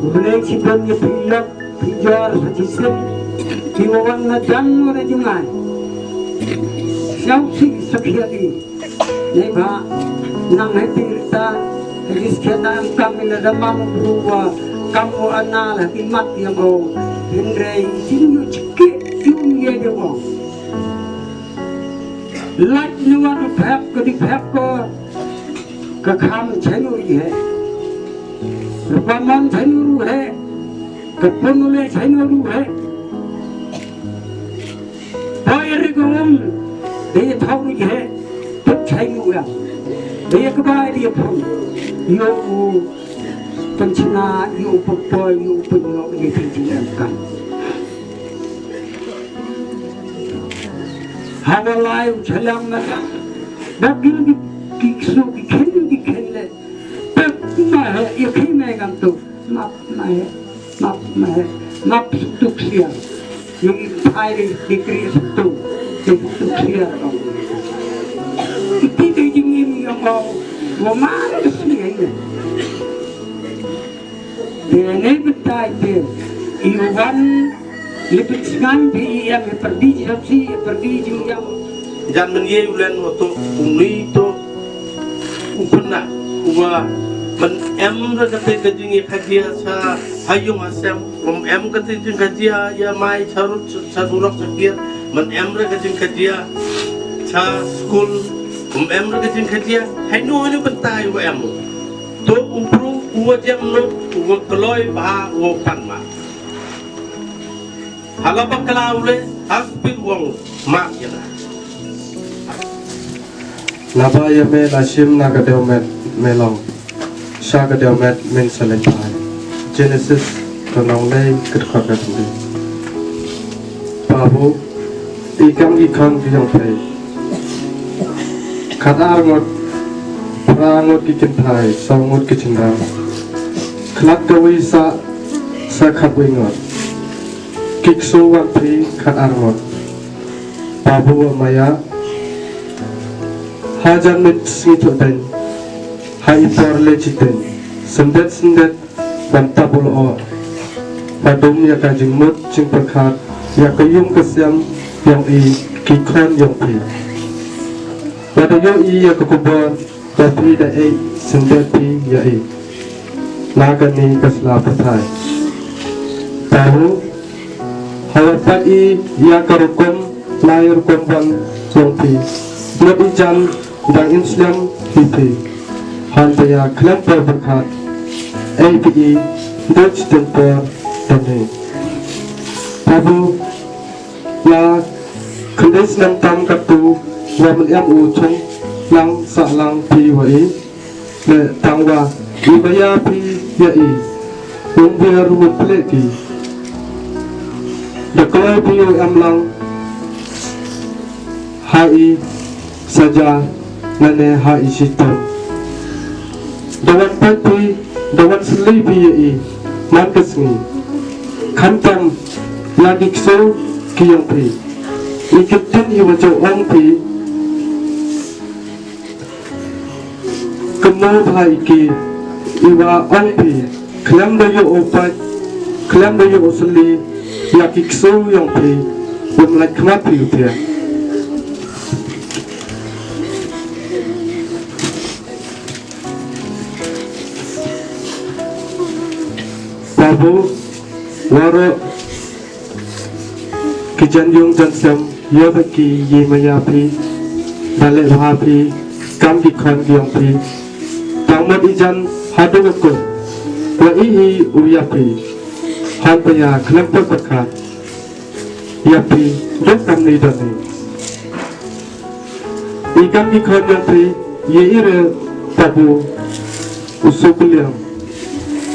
Mulai sebelumnya pilot, pijar, sajisan, diwan na jan mo na jumay. Siyaw si sakyati, neba nang hepirta, hadis kena kami na damang buwa, kamu anal himat yang o, hindray sinyo cike yung yedewo. Lát nuan phép có đi phép có cả khám thấy nuôi hệ và món thấy nuôi hệ cả con nuôi thấy nuôi hệ bây giờ cũng để thâu nuôi hệ tất thấy nuôi à bây giờ cái bài đi phong yêu con chim na yêu bọc bò yêu bự ngọc như thế thì làm cả Hava live chalang na sa bagil kikso kikhen pep ma hai ikhi me gam tu map tuk sia yung phai degree tu tuk sia ko ti jing im yang ko wo ma si ai ne betai de iwan Lipit sekan di yang perdi japsi perdi yang jangan ye ulen untuk umi itu upena uwa men em kata kajing kajian sa hayung asam em kata kajing kajian ya mai sarurok sekian men em kajing kajian sa school em kajing kajian hanu bentai uwa em to upru uwa jam no uwa keloi bah uwa panma Halo bakal oleh hampir uang mak ya lah. Napa ya me nasim naga deomet melong, syaga deomet men selepai. Genesis tenang lay kerjakan sendiri. Babu ikan yang baik. Kata arngot, perangot kicintai, sangut kicinta. Kelak gawi sa kat wingot. Kiksu waktu kat arngot Babu maya Hajan mit smitu den Hai por leciten Sendet Dan tabul o Padum ya kajing mut Cing perkat Ya kayung kesyam Yang i kikon yang pi Pada yo i ya kekubon Tapi da i Sendet pi ya i Nagani keslapatai Babu Halapat i ya karukum lahir korban yongpi Nabi jan dan Islam hipi Hanta ya kelempar berkat API Dutch temper dani Tabu la kendis nam tam katu wa meliam uchung lang sa lang pi wa i le tangwa ibaya pi ya i yung biar rumut peleki Deklai piu amlang hai saja nane hai sitam Dawan pati dawan selipi yai mankesni kantam lagi kso kiyong pi iketin iwa jo ong pi kemo bhai ki iwa ong pi klam dayo opat klam dayo osli ya kikso yang pi umlai kemat pi utia Babu waro kijan yung jansam ya baki ye maya pi balik bha pi kam dikhan yang pi tangmat ijan hadu ko wa i uya pi Hanya kelempar berkat Yapi Dokam ni dani Ikan ikan yapi Yeire Tabu Usukuliam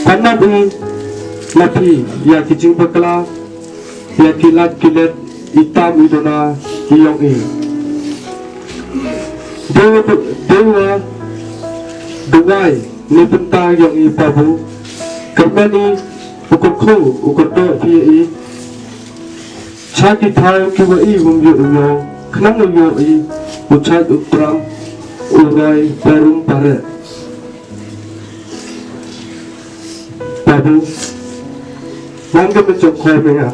Panabi Lapi Ya kijing bakla Ya kilat kilet Itam idona Iyong i Dewa Duwai Ni bentang yang i pabu Kermani Ukut ku, ukut do pi Chaki thai kiwa i yu Kenang yu i Uchat utram Urai barum pare Babu Mangga mencok kau menga.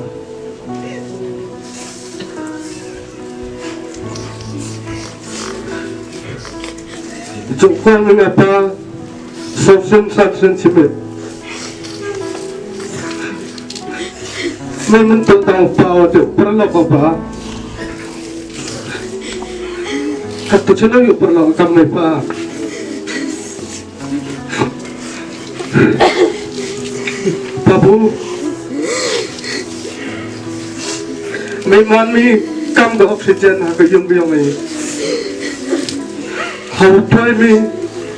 Cok kau mengapa Sofsen saksen cimit. Memang tentang pau tu perlu apa? Kata cina yuk perlu kami apa? Babu, memang ni kam do oksigen aku yung ni. How try me,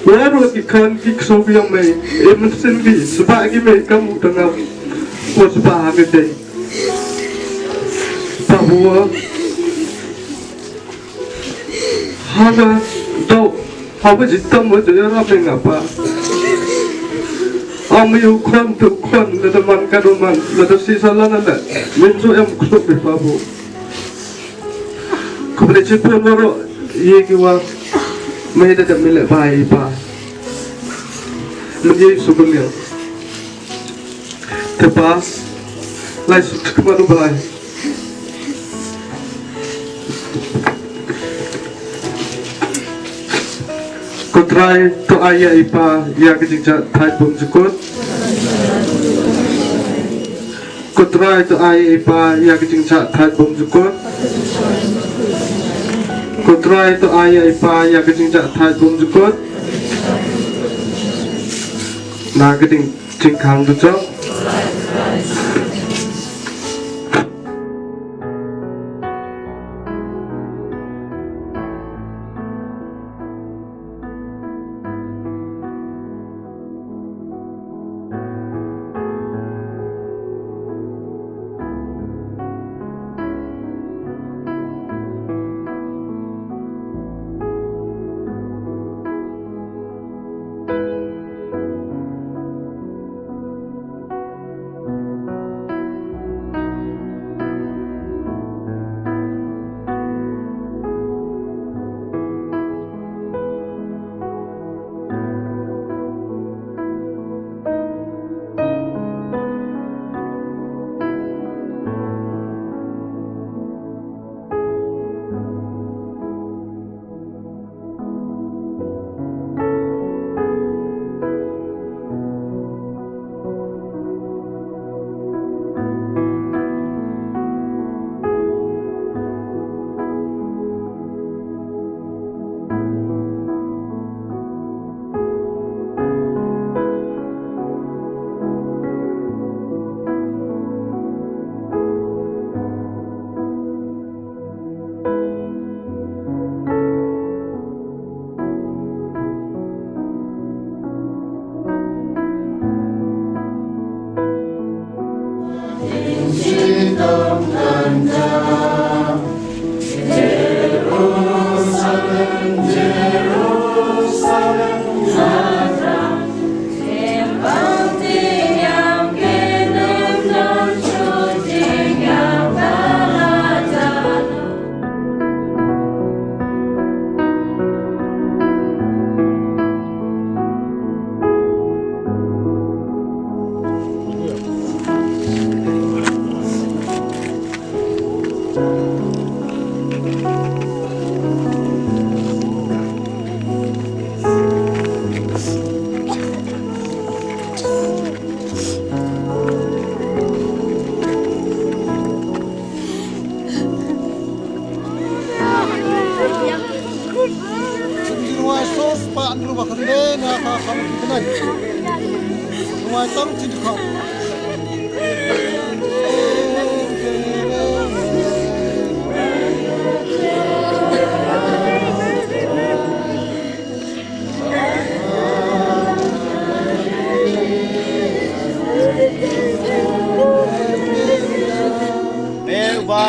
baru ikan kikso yang me, emen sendiri sebagai me kamu tengah waspada deh. Babu, haga do, haga jitam macam apa ngapa? Kami ukon tu kon, lada man kaduman, lada sisa lana le, minso yang kusuk di babu. Kemudian cipun baru, ye kiwa. May dapat milik bayi pa, menjadi subulnya. Tepas, lagi suka malu bayi. Kutrai tu ayah ipa, ia kejengcat thai pun cukup. Kutrai tu ayah ipa, ia kejengcat thai pun cukup. Kutrai tu ayah ipa yang kejengcat thai pun cukup. Nah keding jengkang tu cok.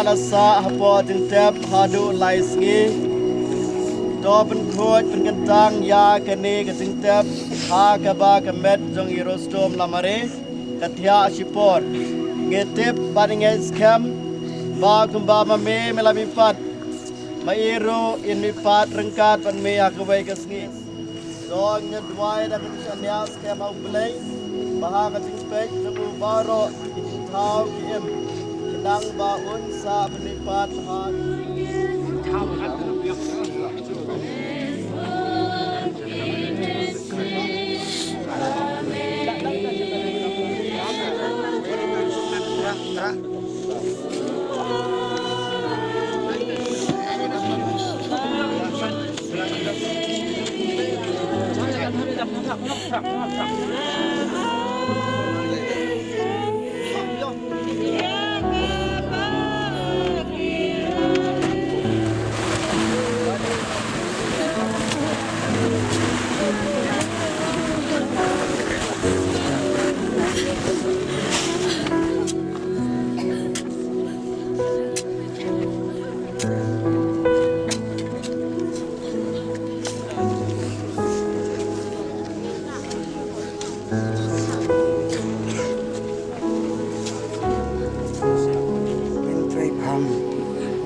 Nasa hapo dintep hadu laisngi do benkhoj pengentang ya kene kedintep ha kaba kemet jong irostom lamare kathia sipor ngetep paringe scam ba kumba mame melamipat mairo inmipat rengkat pan me akawai kesngi do nyedwai dan anya scam au belai baha kadingpek nemu baro thao kiam kedang baun sa penipat han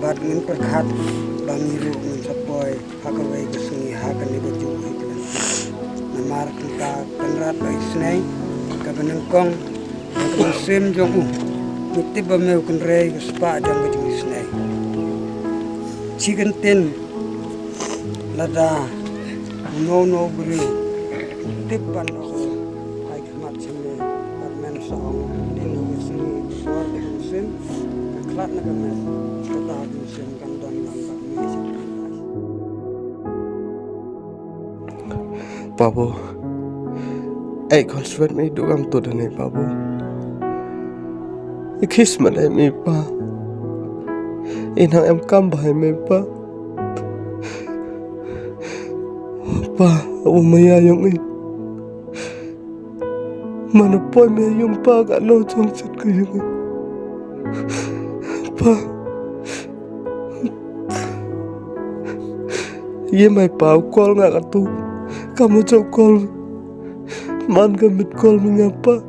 Bat ngin perkhat bangi ru ngin sapoi hakawai kesungi hakan ni baju hiklan namar kita penrat bai snai ka benengkong ka sim jong mutib bameu kun rei spa jang baju snai chicken tin lada no bri tip ban hai kmat chime bat men song din ni sni for the sim klat na ka men Babu, konstruat mi dugam tu dani babu. Kismat mi pa. Inang kam bahai mi pa. Pa, maya yung i. Mana poi mi yung pa kat no chong chit ko yung i. Pa. Ye mai pa call nga tu. Kamu cok call. Man kamit call mengapa?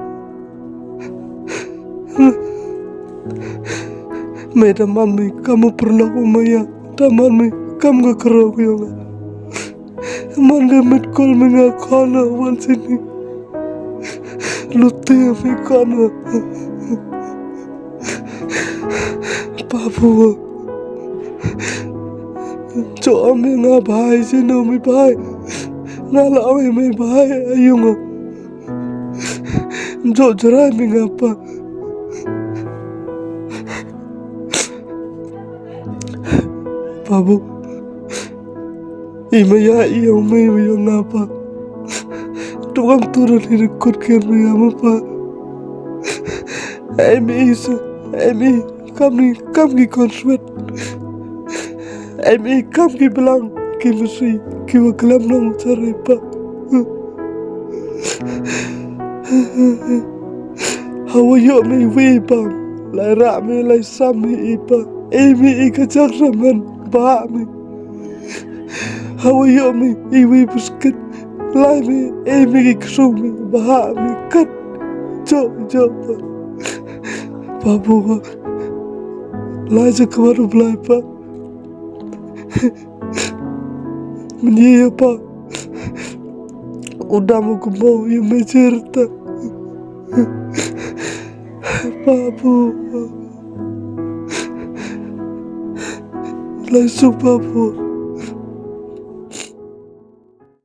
Meda mami kamu pernah umaya. Tamami kamu gak kerok yang. Man kamit call mengakana wan sini. Lutte mi kana. Babu. Cok ami ngabai sini mi bai. Nala ami mi bai ayungo. Cok cerai mi ngapa? Babu, imaya iya umi yang ngapa? Tukang turun direkod kami apa? Emi kami konsuat. Emi kami bilang kimsi kiwa kelam nong cari pa. Hawa yo mi wi bang, lai ra mi lai sami ipa. Emi ikajak raman ba mi. Hawa yo mi iwi busket. Lai mi emi iksumi ba mi kat. Jo pa. Babu lai je kemaru belai pa. Menye pa. Udah mau kemau yang mencerita. Babu. Langsung babu.